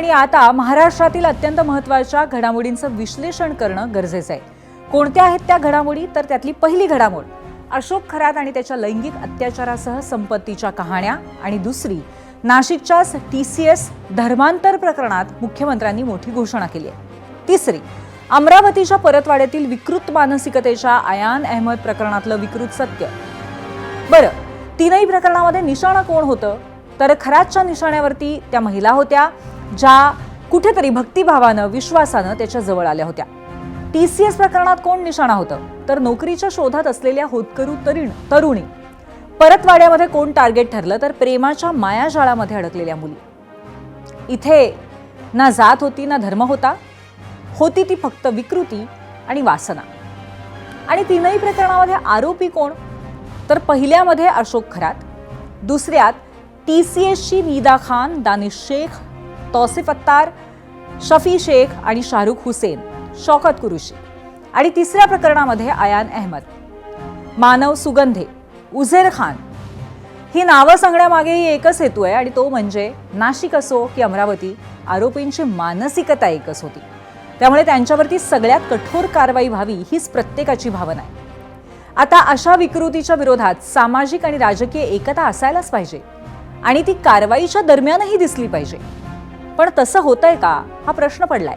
आणि आता महाराष्ट्रातील अत्यंत महत्त्वाच्या घडामोडींचं विश्लेषण करणं गरजेचं आहे. कोणत्या आहेत त्या घडामोडी? तर त्यातली पहिली घडामोड अशोक खरात आणि त्याच्या लैंगिक अत्याचारासह संपत्तीच्या कहाण्या, आणि दुसरी नाशिकच्याच TCS धर्मांतर प्रकरणात मुख्यमंत्र्यांनी मोठी घोषणा केली आहे. तिसरी अमरावतीच्या परतवाड्यातील विकृत मानसिकतेच्या अयान अहमद प्रकरणातलं विकृत सत्य. बरं, तीनही प्रकरणामध्ये निशाणा कोण होतं? तर खरातच्या निशाण्यावरती त्या महिला होत्या ज्या कुठेतरी भक्तिभावानं विश्वासानं त्याच्या जवळ आल्या होत्या. TCS प्रकरणात कोण निशाणा होतं? तर नोकरीच्या शोधात असलेल्या होतकरू तरुणी. परतवाड्यामध्ये कोण टार्गेट ठरलं? तर प्रेमाच्या मायाजाळामध्ये अडकलेल्या मुली. इथे ना जात होती ना धर्म होता, होती ती फक्त विकृती आणि वासना. आणि तीनही प्रकरणामध्ये आरोपी कोण? तर पहिल्यामध्ये अशोक खरात, दुसऱ्यात TCSची नीदा खान, दानिश शेख, तौसिफ अत्तार, शफी शेख आणि शाहरुख हुसेन, शौकत कुरेशी. आणि तिसऱ्या प्रकरणामध्ये अयान अहमद, मानव सुगंधे, उझेर खान. ही नावं सांगण्यामागेही एकच हेतू आहे, आणि तो म्हणजे नाशिक असो की अमरावती, आरोपींची मानसिकता एकच होती. त्यामुळे त्यांच्यावरती सगळ्यात कठोर कारवाई व्हावी हीच प्रत्येकाची भावना आहे. आता अशा विकृतीच्या विरोधात सामाजिक आणि राजकीय एकता असायलाच पाहिजे, आणि ती कारवाईच्या दरम्यानही दिसली पाहिजे. पण तसं होतंय का हा प्रश्न पडलाय.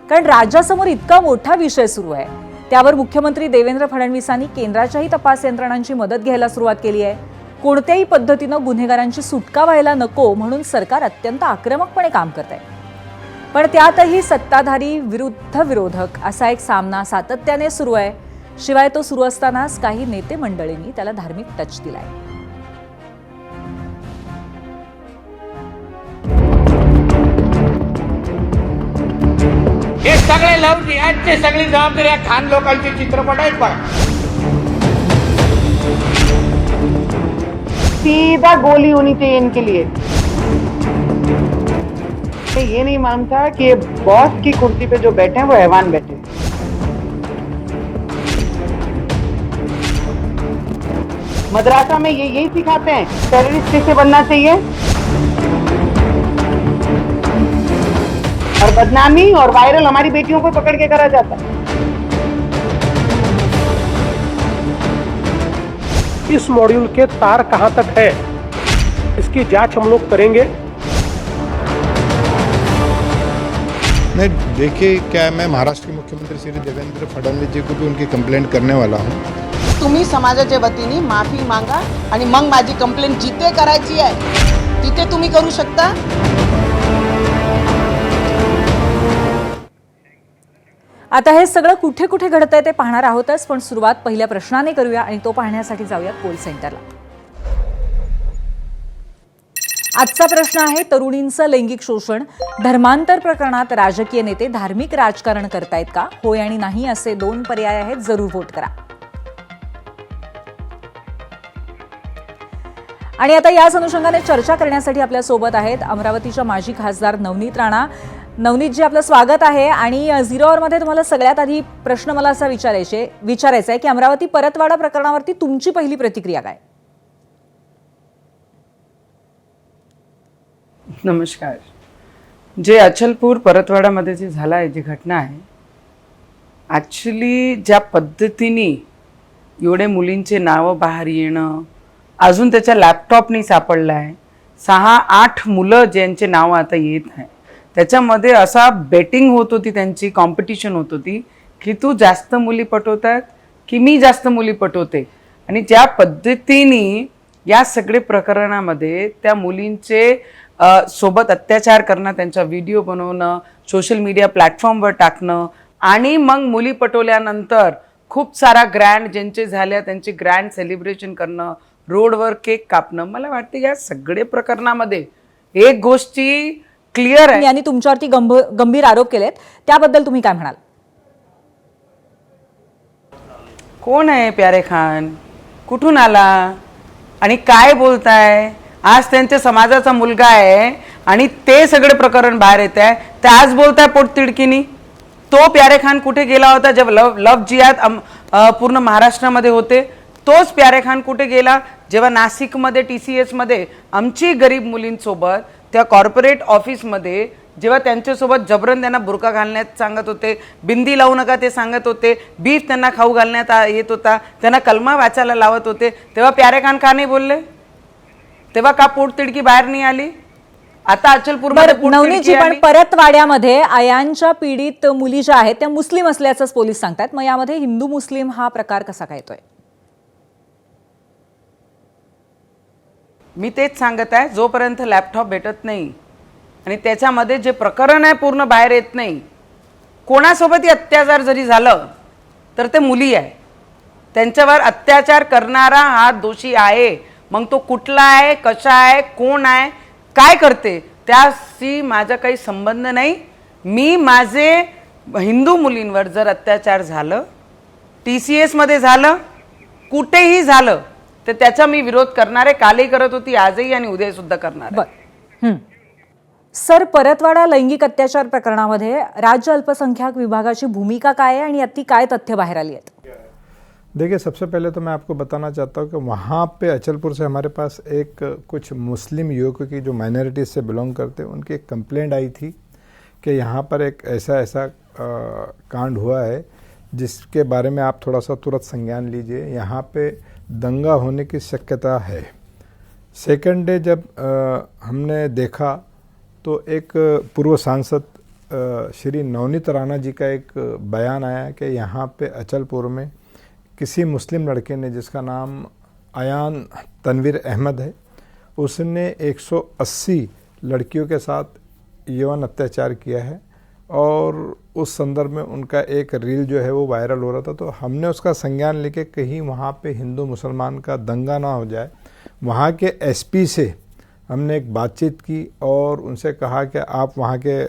कारण राज्यासमोर इतका मोठा विषय सुरू आहे, त्यावर मुख्यमंत्री देवेंद्र फडणवीसांनी केंद्राच्याही तपास यंत्रणांची मदत घ्यायला सुरुवात केली आहे. कोणत्याही पद्धतीनं गुन्हेगारांची सुटका व्हायला नको म्हणून सरकार अत्यंत आक्रमकपणे काम करत आहे. पण त्यातही सत्ताधारी विरुद्ध विरोधक असा एक सामना सातत्याने सुरू आहे. शिवाय तो सुरू असतानाच काही नेते मंडळींनी त्याला धार्मिक टच दिलाय. हे सगळे लव्ह जिहादची सगळी जबाबदारी या खान लोकांचे चित्रपट आहेत पण सीधा गोली होनी चाहिए इनके लिए. मैं ये नहीं मानता कि बॉस की कुर्सी पे जो बैठे हैं वो हैवान बैठे हैं. मदरसा में ये यही सिखाते हैं टेररिस्ट कैसे बनना चाहिए, और बदनामी और वायरल हमारी बेटियों को पकड़ के करा जाता है. इस मॉड्यूल के तार कहां तक है, इसकी जांच हम लोग करेंगे. नहीं देखिए, क्या मैं महाराष्ट्र के मुख्यमंत्री श्री देवेंद्र फडणवीस जी को भी उनकी कंप्लेंट करने वाला हूँ. तुम्ही समाजाच्या वतीने माफी मागा आणि मग माझी कंप्लेंट जिथे करायची आहे तिथे तुम्ही करू शकता. आता हे सगळं कुठे कुठे घडतंय ते पाहणार आहोतच, पण सुरुवात पहिल्या प्रश्नाने करूया, आणि तो पाहण्यासाठी जाऊया कोल सेंटरला. आजचा प्रश्न आहे, तरुणींचं लैंगिक शोषण, धर्मांतर प्रकरणात राजकीय नेते धार्मिक राजकारण करतायत का? होय आणि नाही असे दोन पर्याय आहेत, जरूर वोट करा. आणि आता याच अनुषंगाने चर्चा करण्यासाठी आपल्या सोबत आहेत अमरावतीच्या माजी खासदार नवनीत राणा. नवनीतजी, आपलं स्वागत आहे. आणि 0 आवरमध्ये तुम्हाला सगळ्यात आधी प्रश्न मला असा विचारायचा आहे की अमरावती परतवाडा प्रकरणावरती तुमची पहिली प्रतिक्रिया काय? नमस्कार. जे अचलपूर परतवाडामध्ये जे झालं आहे, जी घटना आहे, ॲक्च्युली ज्या पद्धतीने एवढे मुलींचे नावं बाहेर येणं, अजून त्याच्या लॅपटॉपनी सापडला आहे, 6-8 मुलं ज्यांचे नावं आता येत आहे, त्याच्यामध्ये असा बेटिंग होत होती, त्यांची कॉम्पिटिशन होत होती की तू जास्त मुली पटवतात की मी जास्त मुली पटवते. आणि ज्या पद्धतीने या सगळे प्रकरणामध्ये त्या मुलींचे सोबत अत्याचार करणं, त्यांचा व्हिडिओ बनवणं, सोशल मीडिया प्लॅटफॉर्मवर टाकणं, आणि मग मुली पटवल्यानंतर खूप सारा ग्रँड ज्यांचे झाल्या त्यांचे ग्रँड सेलिब्रेशन करणं, रोडवर केक कापणं, मला वाटतं या सगळे प्रकरणामध्ये एक गोष्टी क्लिअर आहे. यांनी तुमच्यावरती गंभीर आरोप केलेत, त्याबद्दल तुम्ही काय म्हणाल? कोण आहे प्यारे खान, कुठून आला आणि काय बोलताय? आज त्यांच्या समाजाचा मुलगा आहे आणि ते सगळे प्रकरण बाहेर येत आहे, ते आज बोलताय पोटतिडकीनी. तो प्यारे खान कुठे गेला होता जेव्हा लव जिहाद पूर्ण महाराष्ट्रामध्ये होते? तोच प्यारे खान कुठे गेला जेव्हा नाशिकमध्ये TCS मध्ये आमची गरीब मुलींसोबत त्या कॉर्पोरेट ऑफिसमध्ये जेव्हा त्यांच्यासोबत जबरन त्यांना बुरका घालण्यात सांगत होते, बिंदी लावू नका ते सांगत होते, बीफ त्यांना खाऊ घालण्यात येत होता, त्यांना कलमा वाचायला लावत होते, तेव्हा प्यारे खान का नाही बोलले? तेव्हा का पोटतिडकी बाहेर नाही आली? आता अचलपूरमध्ये बरं, नवनीतजी, पण परतवाड्यामध्ये आयांच्या पीडित मुली ज्या आहेत त्या मुस्लिम असल्याचं पोलीस सांगतात. मग यामध्ये हिंदू मुस्लिम हा प्रकार कसा काय येतोय? मी तेच सांगत आहे, जोपर्यंत लॅपटॉप भेटत नाही आणि त्याच्यामध्ये जे प्रकरण आहे पूर्ण बाहेर येत नाही, कोणासोबतही अत्याचार जरी झालं तर ते मुली आहे, त्यांच्यावर अत्याचार करणारा हा दोषी आहे. मग तो कुठला आहे, कशा आहे, कोण आहे, काय करते, त्याशी माझा काही संबंध नाही. मी माझे हिंदू मुलींवर जर अत्याचार झालं, TCS मध्ये झालं, कुठेही झालं, तर त्याचा मी विरोध करणार आहे. कालही करत होती, आजही आणि उद्या सुद्धा करणार आहे. सर, परतवाडा लैंगिक अत्याचार प्रकरणामध्ये राज्य अल्पसंख्याक विभागाची भूमिका काय आहे आणि यातली काय तथ्य बाहेर आली आहेत? देखिए, सबसे पहले तो मैं आपको बताना चाहता हूँ कि वहाँ पे अचलपुर से हमारे पास एक कुछ मुस्लिम युवकों की जो माइनॉरिटीज से बिलोंग करते हैं, उनकी एक कंप्लेंट आई थी कि यहाँ पर एक ऐसा कांड हुआ है जिसके बारे में आप थोड़ा सा तुरंत संज्ञान लीजिए, यहाँ पे दंगा होने की शक्यता है। सेकंड डे जब हमने देखा तो एक पूर्व सांसद श्री नवनीत राणा जी का एक बयान आया कि यहाँ पे अचलपुर में किसी मुस्लिम लड़के ने, जिसका नाम अयान तनवीर अहमद है, उसने 180 लड़कियों के साथ यौन अत्याचार किया है और उस संदर्भ में उनका एक रील जो है वो वायरल हो रहा था। तो हमने उसका संज्ञान लेके कहीं वहाँ पे हिंदू मुसलमान का दंगा ना हो जाए, वहाँ के SP से हमने एक बातचीत की और उनसे कहा कि आप वहाँ के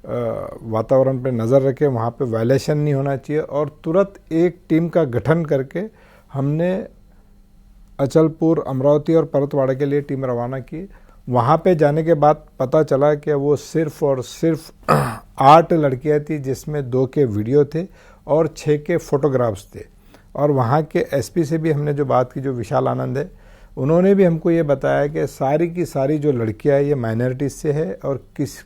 वातावरण पे नज़र रखें, वहाँ पे वायलेशन नहीं होना चाहिए, और तुरंत एक टीम का गठन करके हमने अचलपुर, अमरावती और परतवाड़ा के लिए टीम रवाना की। वहाँ पे जाने के बाद पता चला कि वो सिर्फ और सिर्फ 8 लड़कियाँ थी, जिसमें 2 के वीडियो थे और 6 के फोटोग्राफ्स थे। और वहाँ के SP से भी हमने जो बात की, जो विशाल आनंद है, उन्होंने भी हमको ये बताया कि सारी की सारी जो लड़कियां ये माइनॉरिटीज से है और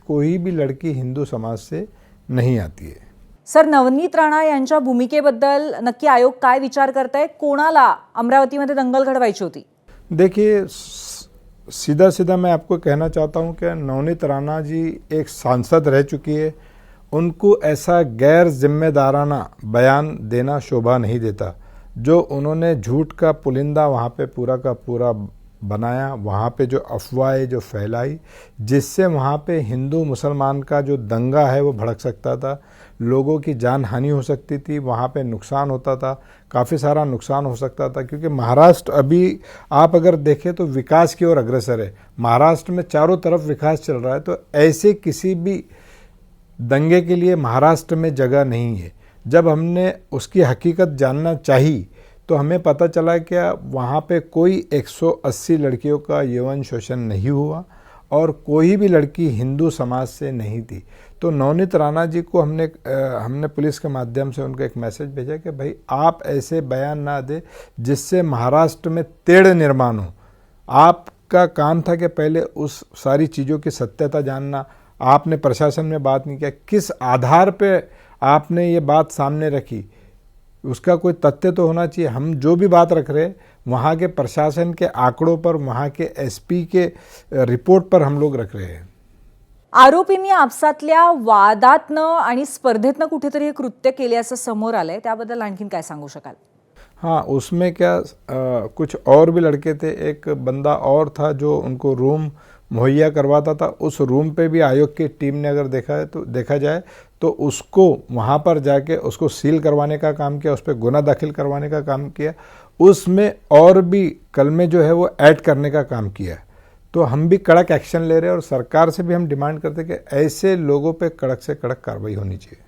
कोई भी लड़की हिंदू समाज से नहीं आती है। सर, नवनीत राणा यांच्या भूमिकेबद्दल नक्की आयोग काय विचार करताय? कोणाला अमरावतीमध्ये दंगल घडवायची होती? देखिए, सीधा सीधा मैं आपको कहना चाहता हूँ कि नवनीत राणा जी एक सांसद रह चुकी है, उनको ऐसा गैर जिम्मेदाराना बयान देना शोभा नहीं देता। जो उन्होंने झूठ का पुलिंदा वहाँ पे पूरा का पूरा बनाया, वहाँ पे जो अफवाहें जो फैलाई, जिससे वहाँ पे हिंदू मुसलमान का जो दंगा है वो भड़क सकता था, लोगों की जान हानि हो सकती थी, वहाँ पे नुकसान होता था, काफ़ी सारा नुकसान हो सकता था। क्योंकि महाराष्ट्र अभी आप अगर देखें तो विकास की ओर अग्रसर है, महाराष्ट्र में चारों तरफ विकास चल रहा है। तो ऐसे किसी भी दंगे के लिए महाराष्ट्र में जगह नहीं है। जब हमने उसकी हकीकत जानना चाहिए तो हमें पता चला कि वहाँ पे कोई 180 लड़कियों का यौन शोषण नहीं हुआ और कोई भी लड़की हिंदू समाज से नहीं थी। तो नवनीत राणा जी को हमने पुलिस के माध्यम से उनको एक मैसेज भेजा कि भाई आप ऐसे बयान ना दे जिससे महाराष्ट्र में तेढ़ निर्माण हो। आपका काम था कि पहले उस सारी चीज़ों की सत्यता जानना। आपने प्रशासन में बात नहीं किया, किस आधार पे आपने ये बात सामने रखी, उसका कोई तथ्य तो होना चाहिए। हम जो भी बात रख रहे हैं वहाँ के प्रशासन के आंकड़ों पर, वहाँ के SP के रिपोर्ट पर हम लोग रख रहे हैं। आरोपींनी आपसातल्या वादातनं आणि स्पर्धेतनं कुठेतरी हे कृत्य केल्याचं समोर आलंय, त्याबद्दल आणखीन काय सांगू शकाल? हाँ, उसमें क्या कुछ और भी लड़के थे, एक बंदा और था जो उनको रूम मुहैया करवाता था। उस रूम पे भी आयोग की टीम ने अगर देखा जाए तो उसको वहाँ पर जाके उसको सील करवाने का काम किया, उस पर गुना दाखिल करवाने का काम किया, उसमें और भी कलमे जो है वो ऐड करने का काम किया। तो हम भी कड़क एक्शन ले रहे हैं और सरकार से भी हम डिमांड करते हैं कि ऐसे लोगों पे कड़क से कड़क कार्रवाई होनी चाहिए।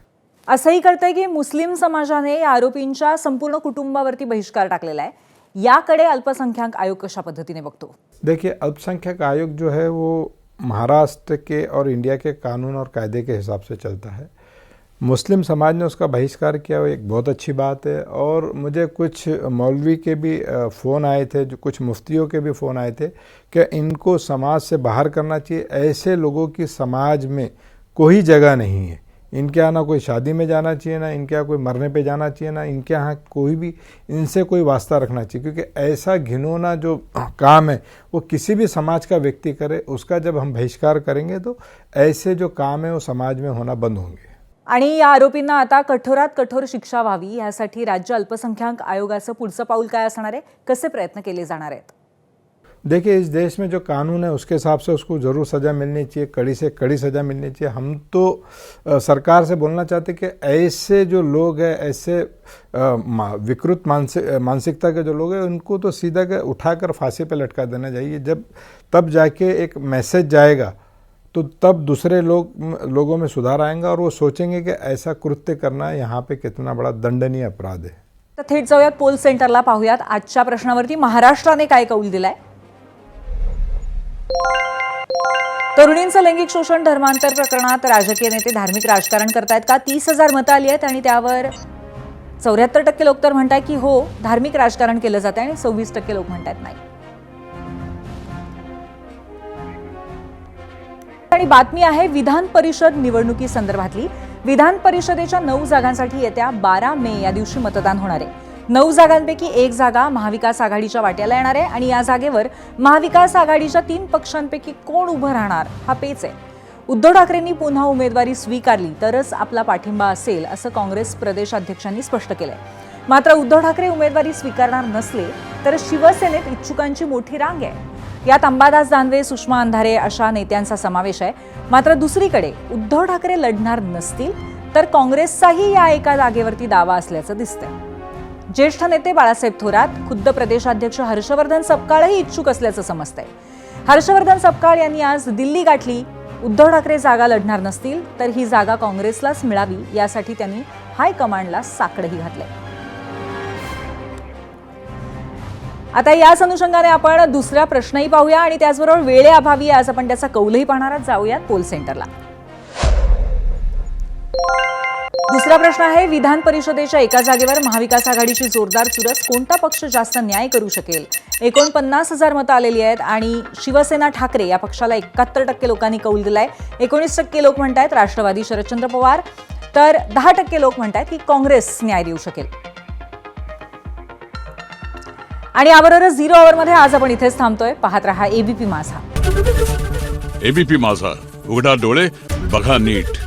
असंही कळतंय की मुस्लिम समाजाने या आरोपींच्या संपूर्ण कुटुंबावरती बहिष्कार टाकलेला आहे, याकडे अल्पसंख्याक आयोग कशा पद्धतीने बघतो? देखिए, अल्पसंख्यक आयोग जो है वो महाराष्ट्र के और इंडिया के कानून और कायदे के हिसाब से चलता है। मुस्लिम समाज ने उसका बहिष्कार किया, वो एक बहुत अच्छी बात है। और मुझे कुछ मौलवी के भी फ़ोन आए थे, जो कुछ मुफ्तियों के भी फ़ोन आए थे कि इनको समाज से बाहर करना चाहिए, ऐसे लोगों की समाज में कोई जगह नहीं है। इनके यहाँ ना कोई शादी में जाना चाहिए, ना इनके यहाँ कोई मरने पे जाना चाहिए, ना इनके यहाँ कोई भी इनसे कोई वास्ता रखना चाहिए, क्योंकि ऐसा घिनौना जो काम है वो किसी भी समाज का व्यक्ति करे, उसका जब हम बहिष्कार करेंगे तो ऐसे जो काम है वो समाज में होना बंद होंगे। आणि या आरोपींना आता कठोरात कठोर शिक्षा व्हावी यासाठी राज्य अल्पसंख्याक आयोगाचं पुढचं पाऊल काय असणार आहे, कसे प्रयत्न केले जाणार आहेत? देखिए, इस देश में जो कानून है उसके हिसाब से उसको ज़रूर सज़ा मिलनी चाहिए, कड़ी से कड़ी सज़ा मिलनी चाहिए। हम तो सरकार से बोलना चाहते कि ऐसे जो लोग हैं, ऐसे विकृत मानसिकता के जो लोग हैं, उनको तो सीधा के उठाकर फांसी पे लटका देना चाहिए। जब तब जाके एक मैसेज जाएगा तो तब दूसरे लोगों में सुधार आएगा और वो सोचेंगे कि ऐसा कृत्य करना यहाँ पे कितना बड़ा दंडनीय अपराध है। तर थेट जाऊयात पोल सेंटरला, पाहूयात आजच्या प्रश्नावरती महाराष्ट्राने काय कौल दिलाय। तरुणींचं लैंगिक शोषण, धर्मांतर प्रकरणात राजकीय नेते धार्मिक राजकारण करतायत का? 30,000 मतं आली आहेत आणि त्यावर 74% लोक तर म्हणतात की हो, धार्मिक राजकारण केलं जातं आणि 26% लोक म्हणतात नाही। आणि बातमी आहे विधान परिषद निवडणुकी संदर्भातली। विधान परिषदेच्या 9 जागांसाठी येत्या 12 मे या दिवशी मतदान होणार आहे। 9 जागांपैकी 1 जागा महाविकास आघाडीच्या वाट्याला येणार आहे आणि या जागेवर महाविकास आघाडीच्या 3 पक्षांपैकी कोण उभं राहणार हा पेच आहे। उद्धव ठाकरेंनी पुन्हा उमेदवारी स्वीकारली तरच आपला पाठिंबा असेल असं काँग्रेस प्रदेशाध्यक्षांनी स्पष्ट केलंय। मात्र उद्धव ठाकरे उमेदवारी स्वीकारणार नसले तर शिवसेनेत इच्छुकांची मोठी रांग आहे। यात अंबादास दानवे, सुषमा अंधारे अशा नेत्यांचा समावेश आहे। मात्र दुसरीकडे उद्धव ठाकरे लढणार नसतील तर काँग्रेसचाही या एका जागेवरती दावा असल्याचं दिसतंय। ज्येष्ठ नेते बाळासाहेब थोरात, खुद्द प्रदेशाध्यक्ष हर्षवर्धन सपकाळही इच्छुक असल्याचं समजतंय। हर्षवर्धन सपकाळ यांनी आज दिल्ली गाठली। उद्धव ठाकरे जागा लढणार नसतील तर ही जागा काँग्रेसलाच मिळावी यासाठी त्यांनी हायकमांडला साकडही घातले। आता याच अनुषंगाने आपण दुसरा प्रश्नही पाहूया आणि त्याचबरोबर वेळेअभावी आज आपण त्याचा कौलही पाहणार आहोत। जाऊयात पोल सेंटरला। दुसरा प्रश्न आहे विधान परिषदेच्या एका जागेवर महाविकास आघाडीची जोरदार चुरस, कोणता पक्ष जास्त न्याय करू शकेल? 49,000 मतं आलेली आहेत आणि शिवसेना ठाकरे या पक्षाला 71% लोकांनी कौल दिलाय। 19% लोक म्हणतात राष्ट्रवादी शरदचंद्र पवार, तर 10% लोक म्हणतात की काँग्रेस न्याय देऊ शकेल। आणि याबरोबरच 0 आवरमध्ये आज आपण इथेच थांबतोय। पाहत रहा एबीपी माझा। एबीपी माझा, उघडा डोळे बघा नीट।